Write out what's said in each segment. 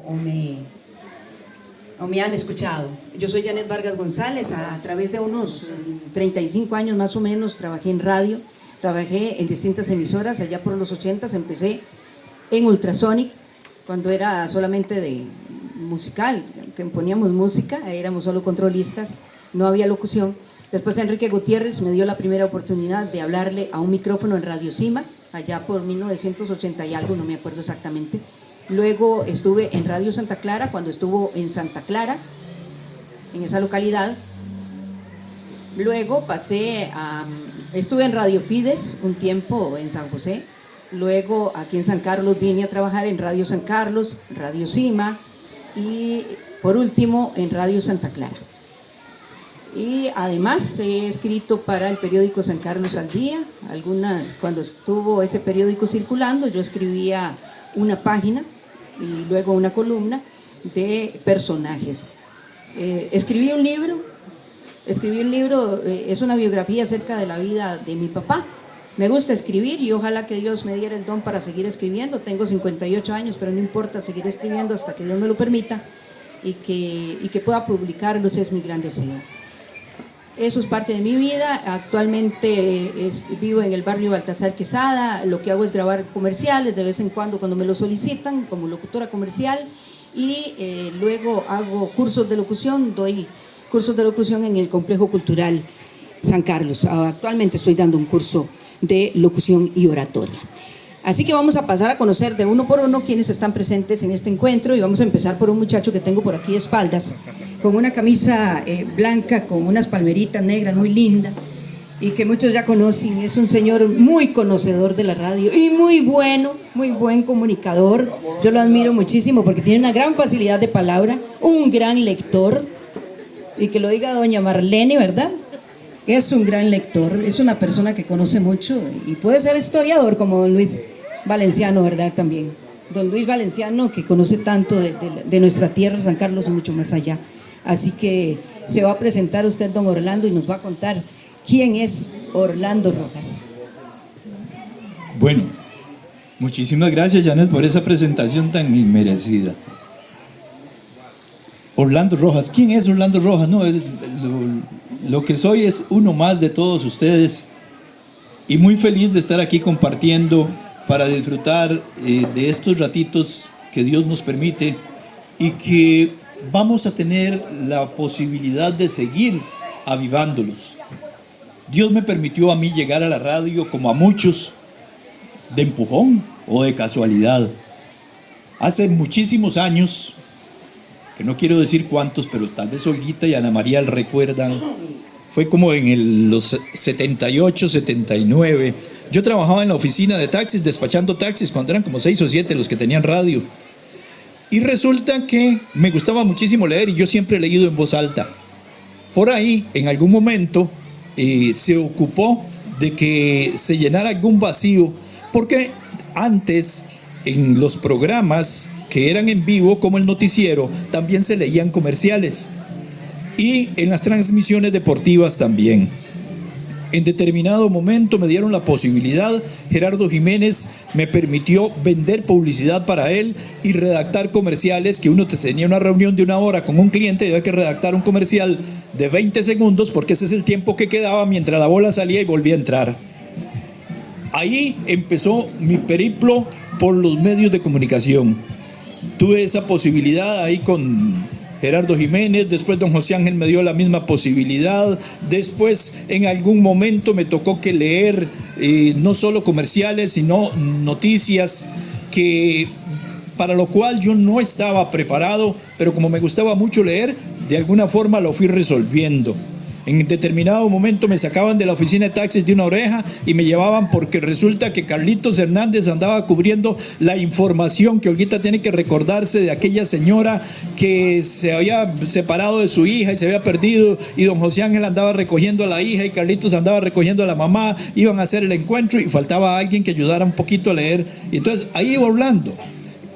o me han escuchado. Yo soy Janet Vargas González. A través de unos 35 años más o menos trabajé en radio, trabajé en distintas emisoras. Allá por los 80 empecé en Ultrasonic, cuando era solamente de musical, que poníamos música, éramos solo controlistas, no había locución. Después Enrique Gutiérrez me dio la primera oportunidad de hablarle a un micrófono en Radio Cima, allá por 1980 y algo, no me acuerdo exactamente. Luego estuve en Radio Santa Clara, cuando estuvo en Santa Clara, en esa localidad. Luego estuve en Radio Fides un tiempo en San José. Luego aquí en San Carlos vine a trabajar en Radio San Carlos, Radio Cima y por último en Radio Santa Clara. Y además he escrito para el periódico San Carlos al Día. Cuando estuvo ese periódico circulando, yo escribía una página y luego una columna de personajes. Escribí un libro, es una biografía acerca de la vida de mi papá. Me gusta escribir y ojalá que Dios me diera el don para seguir escribiendo. Tengo 58 años, pero no importa, seguir escribiendo hasta que Dios me lo permita y que pueda publicarlo, ese es mi gran deseo. Eso es parte de mi vida. Actualmente vivo en el barrio Baltasar Quesada. Lo que hago es grabar comerciales de vez en cuando me lo solicitan como locutora comercial, y luego hago cursos de locución, doy cursos de locución en el Complejo Cultural San Carlos. Actualmente estoy dando un curso de locución y oratoria. Así que vamos a pasar a conocer de uno por uno quienes están presentes en este encuentro, y vamos a empezar por un muchacho que tengo por aquí de espaldas, con una camisa blanca con unas palmeritas negras muy linda y que muchos ya conocen. Es un señor muy conocedor de la radio y muy buen comunicador. Yo lo admiro muchísimo porque tiene una gran facilidad de palabra, un gran lector, y que lo diga doña Marlene, ¿verdad? Es un gran lector, es una persona que conoce mucho y puede ser historiador como don Luis Valenciano, ¿verdad? También don Luis Valenciano, que conoce tanto de nuestra tierra, San Carlos, y mucho más allá. Así que se va a presentar usted, don Orlando, y nos va a contar quién es Orlando Rojas. Bueno, muchísimas gracias, Janet, por esa presentación tan inmerecida. Orlando Rojas, ¿quién es Orlando Rojas? No, lo que soy es uno más de todos ustedes, y muy feliz de estar aquí compartiendo para disfrutar de estos ratitos que Dios nos permite y que vamos a tener la posibilidad de seguir avivándolos. Dios me permitió a mí llegar a la radio, como a muchos, de empujón o de casualidad. Hace muchísimos años, que no quiero decir cuántos, pero tal vez Olguita y Ana María recuerdan, fue como en los 78, 79. Yo trabajaba en la oficina de taxis, despachando taxis, cuando eran como 6 o 7 los que tenían radio. Y resulta que me gustaba muchísimo leer, y yo siempre he leído en voz alta. Por ahí, en algún momento, se ocupó de que se llenara algún vacío, porque antes, en los programas que eran en vivo, como el noticiero, también se leían comerciales, y en las transmisiones deportivas también. En determinado momento me dieron la posibilidad, Gerardo Jiménez me permitió vender publicidad para él y redactar comerciales, que uno tenía una reunión de 1 hora con un cliente y había que redactar un comercial de 20 segundos porque ese es el tiempo que quedaba mientras la bola salía y volvía a entrar. Ahí empezó mi periplo por los medios de comunicación. Tuve esa posibilidad ahí con Gerardo Jiménez, después don José Ángel me dio la misma posibilidad, después en algún momento me tocó que leer no solo comerciales, sino noticias, que para lo cual yo no estaba preparado, pero como me gustaba mucho leer, de alguna forma lo fui resolviendo. En determinado momento me sacaban de la oficina de taxis de una oreja y me llevaban, porque resulta que Carlitos Hernández andaba cubriendo la información que Olguita tiene que recordarse de aquella señora que se había separado de su hija y se había perdido, y don José Ángel andaba recogiendo a la hija y Carlitos andaba recogiendo a la mamá, iban a hacer el encuentro y faltaba alguien que ayudara un poquito a leer, y entonces ahí iba Orlando.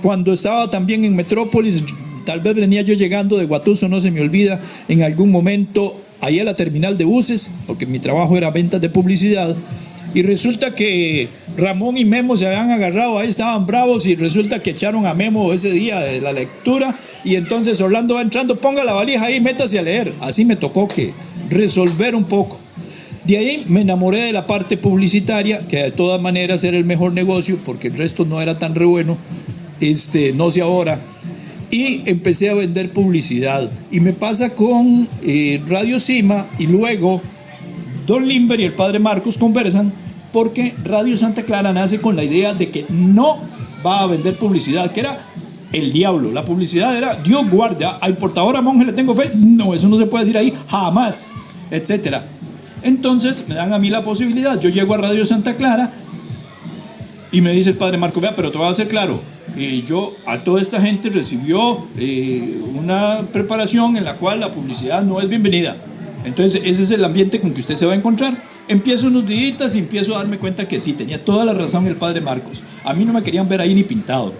Cuando estaba también en Metrópolis, tal vez venía yo llegando de Guatuso, no se me olvida, en algún momento ahí a la terminal de buses, porque mi trabajo era ventas de publicidad, y resulta que Ramón y Memo se habían agarrado, ahí estaban bravos, y resulta que echaron a Memo ese día de la lectura, y entonces Orlando va entrando, ponga la valija ahí, métase a leer. Así me tocó que resolver un poco. De ahí me enamoré de la parte publicitaria, que de todas maneras era el mejor negocio, porque el resto no era tan re bueno, no sé ahora. Y empecé a vender publicidad. Y me pasa con Radio Cima, y luego Don Limber y el padre Marcos conversan, porque Radio Santa Clara nace con la idea de que no va a vender publicidad, que era el diablo. La publicidad era Dios guarda, a importadora monje le tengo fe, no, eso no se puede decir ahí jamás, etcétera. Entonces me dan a mí la posibilidad, yo llego a Radio Santa Clara y me dice el padre Marcos, vea, pero te voy a hacer claro, yo a toda esta gente recibió una preparación en la cual la publicidad no es bienvenida. Entonces ese es el ambiente con que usted se va a encontrar. Empiezo unos días y empiezo a darme cuenta que sí, tenía toda la razón el padre Marcos. A mí no me querían ver ahí ni pintado.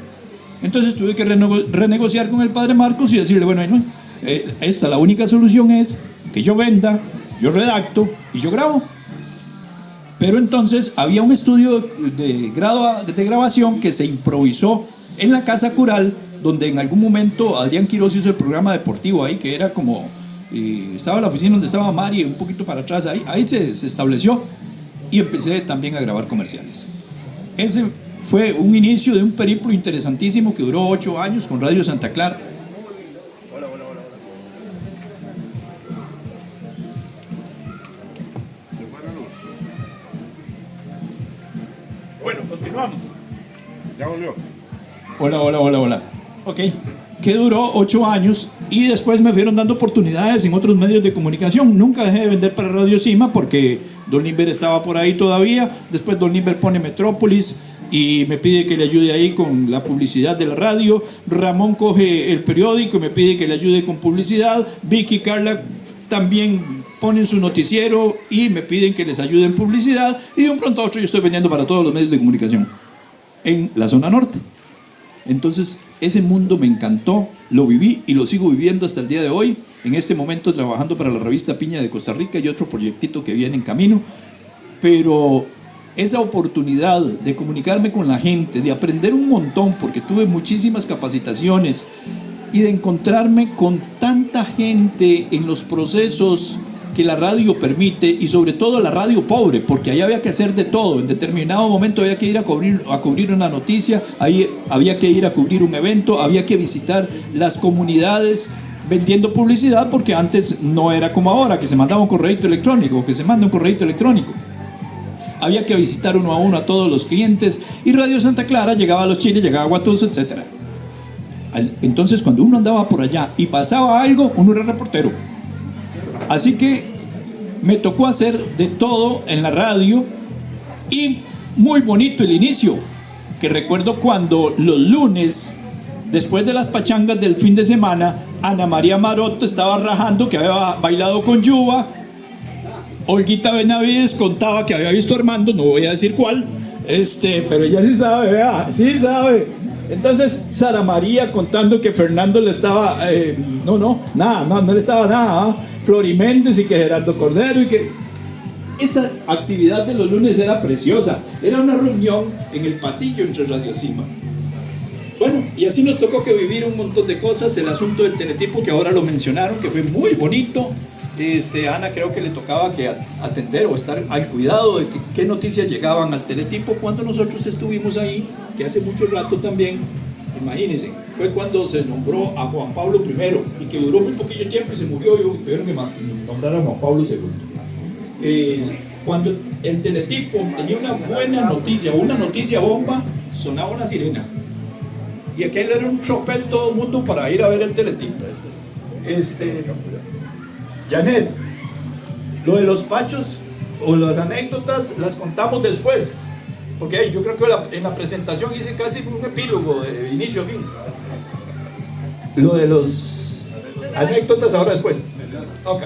Entonces tuve que renegociar con el padre Marcos y decirle, bueno, la única solución es que yo venda, yo redacto y yo grabo. Pero entonces había un estudio de grabación que se improvisó en la Casa Cural, donde en algún momento Adrián Quiroz hizo el programa deportivo ahí, que era como... estaba la oficina donde estaba Mari, un poquito para atrás, ahí se estableció, y empecé también a grabar comerciales. Ese fue un inicio de un periplo interesantísimo que duró 8 años con Radio Santa Clara. Bueno, continuamos. Ya volvió. Hola. Ok, que duró 8 años, y después me fueron dando oportunidades en otros medios de comunicación. Nunca dejé de vender para Radio Cima porque Don Limber estaba por ahí todavía. Después Don Limber pone Metrópolis y me pide que le ayude ahí con la publicidad de la radio. Ramón coge el periódico y me pide que le ayude con publicidad. Vicky y Carla también ponen su noticiero y me piden que les ayude en publicidad, y de un pronto a otro yo estoy vendiendo para todos los medios de comunicación en la zona norte. Entonces ese mundo me encantó, lo viví y lo sigo viviendo hasta el día de hoy. En este momento trabajando para la revista Piña de Costa Rica y otro proyectito que viene en camino. Pero esa oportunidad de comunicarme con la gente, de aprender un montón, porque tuve muchísimas capacitaciones, y de encontrarme con tanta gente en los procesos que la radio permite, y sobre todo la radio pobre, porque ahí había que hacer de todo. En determinado momento había que ir a cubrir una noticia, ahí había que ir a cubrir un evento, había que visitar las comunidades vendiendo publicidad, porque antes no era como ahora, que se mandaba un correo electrónico, que se manda un correo electrónico. Había que visitar uno a uno a todos los clientes, y Radio Santa Clara llegaba a Los Chiles, llegaba a Guatuso, etc. Entonces cuando uno andaba por allá y pasaba algo, uno era reportero. Así que me tocó hacer de todo en la radio, y muy bonito el inicio, que recuerdo cuando los lunes, después de las pachangas del fin de semana, Ana María Maroto estaba rajando que había bailado con Yuba. Olguita Benavides contaba que había visto a Armando, no voy a decir cuál, pero ella sí sabe, vea, sí sabe. Entonces Sara María contando que Fernando le estaba, no le estaba nada, Flori Méndez y que Gerardo Cordero, y que esa actividad de los lunes era preciosa. Era una reunión en el pasillo entre Radio Cima. Bueno, y así nos tocó que vivir un montón de cosas. El asunto del teletipo, que ahora lo mencionaron, que fue muy bonito. Ana creo que le tocaba que atender o estar al cuidado de qué noticias llegaban al teletipo cuando nosotros estuvimos ahí, que hace mucho rato también. Imagínense, fue cuando se nombró a Juan Pablo I, y que duró muy poquillo tiempo y se murió, y tuvieron que nombrar a Juan Pablo II. Cuando el teletipo tenía una buena noticia, una noticia bomba, sonaba una sirena, y aquel era un tropel todo el mundo para ir a ver el teletipo. Janet, lo de los pachos o las anécdotas las contamos después, porque yo creo que en la presentación hice casi un epílogo de inicio a fin. Lo de los anécdotas ahora después. Ok.